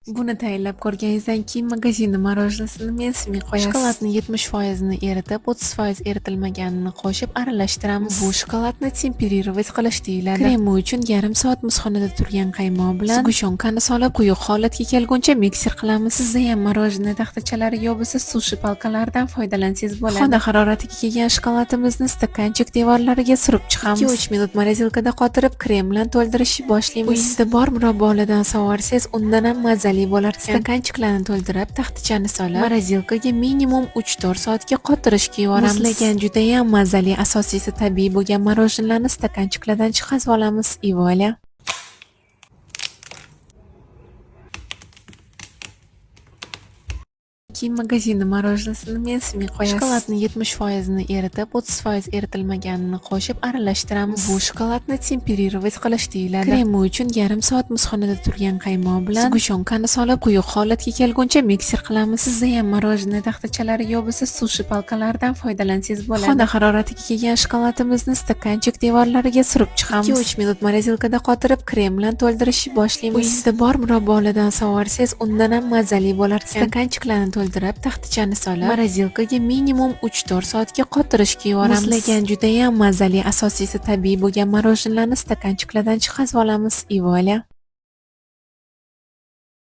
Buni tayinlab ko'rganingizdan keyin magazinni morojinisini mensimay qo'yasiz. Shokoladni 70% eritib, 30% eritilmaganini qo'shib aralashtiramiz. Bu shokoladni temperirovat qilish deyiladi. Kremi uchun yarim soat muzxonada turgan qaymoq bilan sgushyonkani solib quyuq holatga kelguncha mikser qilamiz. Sizda ham morojniy taxtachalari yo bo'lsa sushi palkalaridan foydalansangiz bo'ladi. Xona haroratiga kelgan shokoladimizni stakanchik devorlariga surib chiqamiz. 2-3 minut morozilkada qotirib krem bilan to'ldirishni boshlaymiz. Uyingizda bor murabbolardan sovursangiz, undan ham mazali bo'lar. Stakanchiklarni to'ldirib, taxtachani solib, morozilkaga minimum 3-4 soatga qotirishga yuboramiz. Muzlagan juda ham mazali, asosiysi tabiiy bo'lgan morojinlarni stakanchiklardan chiqarib olamiz. И voila. Keyin magazinni morojinisini mensimay qo'yasiz. Shokoladni 70% eritib, 30% eritilmaganini qo'shib aralashtiramiz. Bu shokoladni temperirovat qilish deyiladi. Kremi uchun yarim soat muzxonada turgan qaymoq bilan sgushyonkani solib quyuq holatga kelguncha mikser qilamiz. Sizda ham morojniy taxtachalari yo bo'lsa sushi palkalaridan foydalansangiz bo'ladi. Xona haroratiga kelgan shokoladimizni stakanchik devorlariga surib chiqamiz. 2-3 minut morozilkada qotirib, krem bilan to'ldirishni boshlaymiz. Uyingizda bor murabbolardan sovursangiz, undan ham mazali bo'lar. Stakanchiklarni to'ldirib, taxtachani solib, morozilkaga minimum 3-4 soatga qotirishga yuboramiz. Muzlagan juda ham mazali, asosiysi tabiiy bo'lgan morojinlarni stakanchiklardan chiqarib olamiz. И voila.